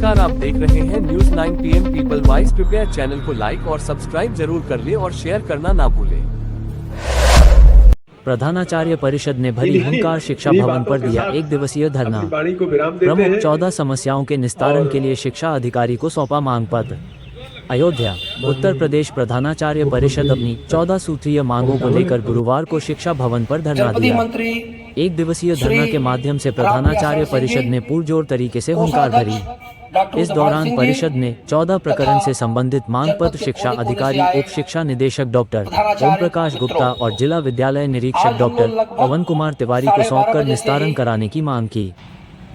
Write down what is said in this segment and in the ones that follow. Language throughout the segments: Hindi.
नमस्कार, आप देख रहे हैं न्यूज 9 PM पीपल वॉइस। कृपया चैनल को लाइक और सब्सक्राइब जरूर कर ले और शेयर करना ना भूले। प्रधानाचार्य परिषद ने भरी हुंकार शिक्षा भवन पर दिया एक दिवसीय धरना। प्रमुख 14 समस्याओं के निस्तारण के लिए शिक्षा अधिकारी को सौंपा मांग पत्र। अयोध्या, उत्तर प्रदेश प्रधानाचार्य परिषद अपनी 14 सूत्रीय मांगों को लेकर गुरुवार को शिक्षा भवन पर धरना दिया। एक दिवसीय धरना के माध्यम से प्रधानाचार्य परिषद ने पुरजोर तरीके से हुंकार भरी। इस दौरान परिषद ने 14 प्रकरण से संबंधित मांग पत्र शिक्षा अधिकारी, उप शिक्षा निदेशक डॉक्टर ओम प्रकाश गुप्ता और जिला विद्यालय निरीक्षक डॉक्टर पवन कुमार तिवारी को सौंपकर निस्तारण कराने की मांग की।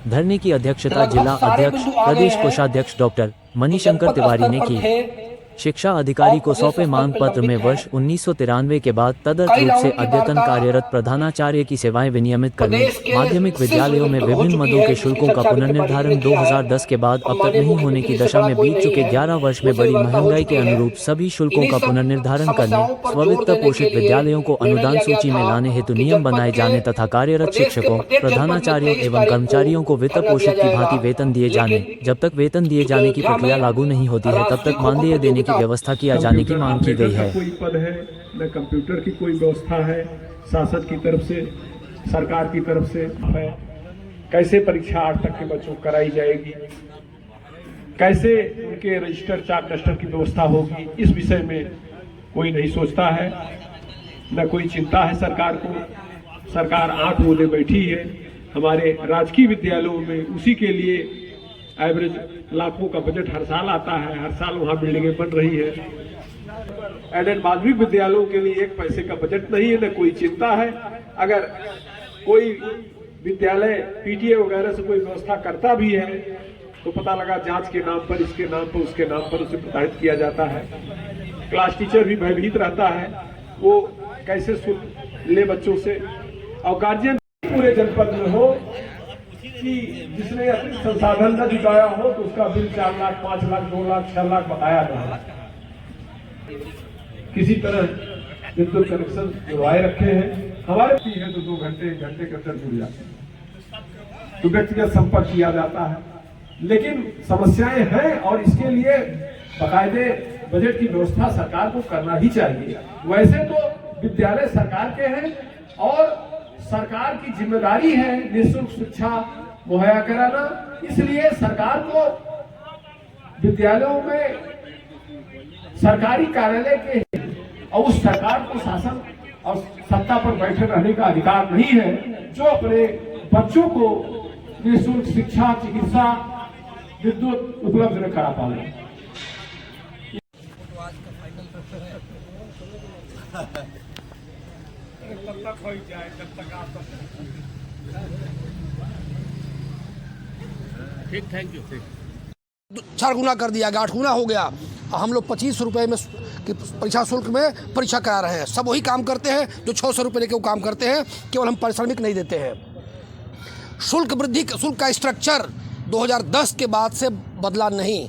धरने की अध्यक्षता जिला अध्यक्ष प्रदेश कोषाध्यक्ष डॉक्टर मणिशंकर तिवारी ने की। शिक्षा अधिकारी को सौंपे मांग पत्र में वर्ष 1993 के बाद तदर्थ रूप से अद्यतन कार्यरत प्रधानाचार्य की सेवाएं विनियमित करने, माध्यमिक विद्यालयों में विभिन्न मदों के शुल्कों का पुनर्निर्धारण 2010 के बाद अब तक नहीं होने की दशा में बीत चुके 11 वर्ष में बड़ी महंगाई के अनुरूप सभी शुल्कों का पुनर्निर्धारण करने, स्ववित्त पोषित विद्यालयों को अनुदान सूची में लाने हेतु नियम बनाए जाने तथा कार्यरत शिक्षकों, प्रधानाचार्यों एवं कर्मचारियों को वित्त पोषित की भांति वेतन दिए जाने, जब तक वेतन दिए जाने की प्रक्रिया लागू नहीं होती है तब तक मानदेय देने की व्यवस्था किया जाने की मांग की गई है। कोई पद है न कंप्यूटर की कोई व्यवस्था है, शासन की तरफ से, सरकार की तरफ से है। कैसे परीक्षा 8 तक के बच्चों को कराई जाएगी, कैसे उनके रजिस्टर चार्ट डस्टर की व्यवस्था होगी, इस विषय में कोई नहीं सोचता है, न कोई चिंता है सरकार को। सरकार आंख मूंदे बैठी है। हमारे राजकीय विद्यालयों में उसी के लिए एवरेज लाखों का बजट हर साल आता है, हर साल वहाँ बिल्डिंगें बन रही है। एडेड माध्यमिक विद्यालयों के लिए एक पैसे का बजट नहीं है, न कोई चिंता है। अगर कोई विद्यालय पीटीए वगैरह से कोई व्यवस्था करता भी है तो पता लगा जांच के नाम पर, इसके नाम पर, उसके नाम पर उसे प्रताड़ित किया जाता है। क्लास टीचर भी भयभीत रहता है, वो कैसे शुल्क ले बच्चों से। और गार्जियन पूरे जनपद में हो कि जिसने अपने संसाधन न जुटाया हो तो उसका बिल 4 लाख, 5 लाख, 2 लाख, 6 लाख बताया जाए। किसी तरह विद्युत कनेक्शन जुड़वाए रखे हैं। हमारे है तो 2 घंटे 1 घंटे के अंदर जुड़ जाते हैं, तो व्यक्तिगत संपर्क किया जाता है। लेकिन समस्याएं हैं और इसके लिए बाकायदे बजट की व्यवस्था सरकार को करना ही चाहिए। वैसे तो विद्यालय सरकार के हैं और सरकार की जिम्मेदारी है निःशुल्क शिक्षा मुहैया कराना, इसलिए सरकार को विद्यालयों में सरकारी कार्यालय के और उस सरकार को शासन और सत्ता पर बैठे रहने का अधिकार नहीं है जो अपने बच्चों को निःशुल्क शिक्षा, चिकित्सा, विद्युत उपलब्ध न करा पाए। ठीक, थैंक यू। 4 गुना कर दिया गया, 8 गुना हो गया। हम लोग 25 रुपये में परीक्षा शुल्क में परीक्षा करा रहे हैं। सब वही काम करते हैं जो 600 रुपये लेके वो काम करते हैं, केवल हम पारिश्रमिक नहीं देते हैं। शुल्क वृद्धि, शुल्क का स्ट्रक्चर 2010 के बाद से बदला नहीं।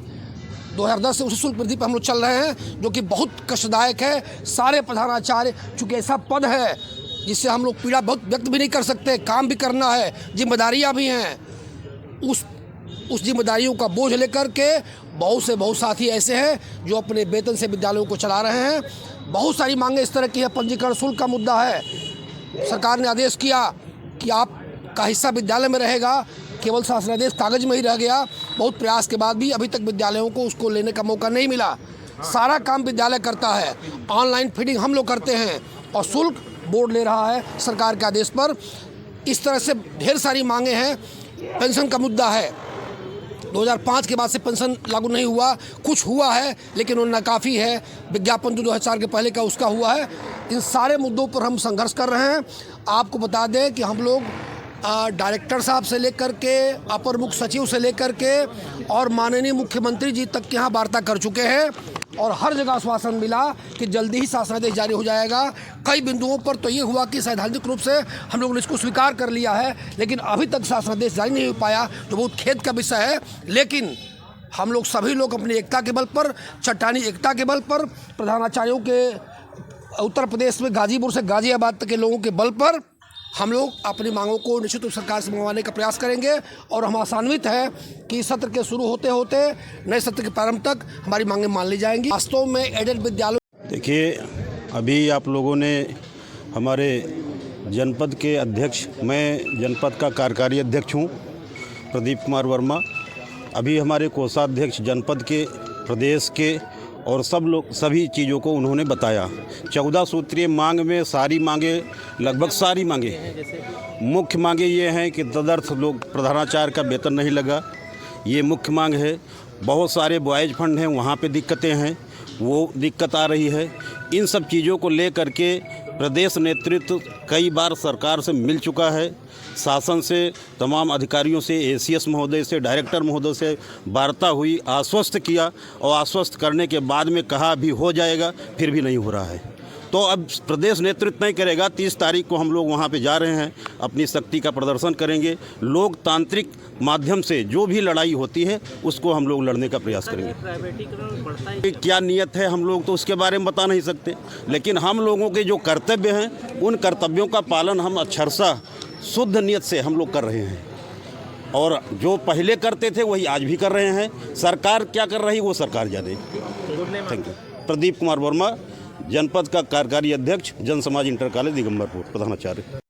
2010 से उसी शुल्क वृद्धि पर हम लोग चल रहे हैं, जो कि बहुत कष्टदायक है। सारे प्रधानाचार्य, चूँकि ऐसा पद है जिससे हम लोग पीड़ा बहुत व्यक्त भी नहीं कर सकते, काम भी करना है, जिम्मेदारियाँ भी हैं। उस जिम्मेदारियों का बोझ लेकर के बहुत साथी ऐसे हैं जो अपने वेतन से विद्यालयों को चला रहे हैं। बहुत सारी मांगें इस तरह की है। पंजीकरण शुल्क का मुद्दा है। सरकार ने आदेश किया कि आपका हिस्सा विद्यालय में रहेगा, केवल शासनादेश कागज में ही रह गया। बहुत प्रयास के बाद भी अभी तक विद्यालयों को उसको लेने का मौका नहीं मिला। सारा काम विद्यालय करता है, ऑनलाइन फीडिंग हम लोग करते हैं और शुल्क बोर्ड ले रहा है सरकार के आदेश पर। इस तरह से ढेर सारी मांगें हैं। पेंशन का मुद्दा है। 2005 के बाद से पेंशन लागू नहीं हुआ, कुछ हुआ है लेकिन वो नाकाफ़ी है। विज्ञापन जो 2004 के पहले का उसका हुआ है। इन सारे मुद्दों पर हम संघर्ष कर रहे हैं। आपको बता दें कि हम लोग डायरेक्टर साहब से लेकर के अपर मुख्य सचिव से लेकर के और माननीय मुख्यमंत्री जी तक के यहाँ वार्ता कर चुके हैं और हर जगह आश्वासन मिला कि जल्दी ही शासनादेश जारी हो जाएगा। कई बिंदुओं पर तो ये हुआ कि सैद्धांतिक रूप से हम लोगों ने इसको स्वीकार कर लिया है, लेकिन अभी तक शासनादेश जारी नहीं हो पाया, जो बहुत खेद का विषय है। लेकिन हम लोग सभी लोग अपनी एकता के बल पर, चट्टानी एकता के बल पर, प्रधानाचार्यों के उत्तर प्रदेश में गाजीपुर से गाजियाबाद तक के लोगों के बल पर हम लोग अपनी मांगों को निश्चित रूप से सरकार से मंगवाने का प्रयास करेंगे और हम आशान्वित है कि इस सत्र के शुरू होते होते नए सत्र के प्रारंभ तक हमारी मांगें मान ली जाएंगी। वास्तव में एडेड विद्यालय, देखिए, अभी आप लोगों ने हमारे जनपद के अध्यक्ष, मैं जनपद का कार्यकारी अध्यक्ष हूँ प्रदीप कुमार वर्मा। अभी हमारे कोषाध्यक्ष जनपद के, प्रदेश के और सभी चीज़ों को उन्होंने बताया। 14 सूत्रीय मांग में सारी मांगे, लगभग सारी मांगे, मुख्य मांगे ये हैं कि तदर्थ लोग प्रधानाचार्य का वेतन नहीं लगा, ये मुख्य मांग है। बहुत सारे बॉयज फंड हैं, वहाँ पे दिक्कतें हैं, वो दिक्कत आ रही है। इन सब चीज़ों को लेकर के प्रदेश नेतृत्व कई बार सरकार से मिल चुका है, शासन से, तमाम अधिकारियों से, एसीएस महोदय से, डायरेक्टर महोदय से वार्ता हुई, आश्वस्त किया और आश्वस्त करने के बाद में कहा भी हो जाएगा, फिर भी नहीं हो रहा है। तो अब प्रदेश नेतृत्व नहीं करेगा। 30 तारीख को हम लोग वहाँ पे जा रहे हैं, अपनी शक्ति का प्रदर्शन करेंगे। लोकतांत्रिक माध्यम से जो भी लड़ाई होती है उसको हम लोग लड़ने का प्रयास करेंगे। प्राइवेटीकरण बढ़ता है, क्या नियत है हम लोग तो उसके बारे में बता नहीं सकते, लेकिन हम लोगों के जो कर्तव्य हैं उन कर्तव्यों का पालन हम अक्षरशः शुद्ध नियत से हम लोग कर रहे हैं और जो पहले करते थे वही आज भी कर रहे हैं। सरकार क्या कर रही वो सरकार जाने। Thank you. प्रदीप कुमार वर्मा, जनपद का कार्यकारी अध्यक्ष, जन समाज इंटर कॉलेज दिगंबरपुर, प्रधानाचार्य।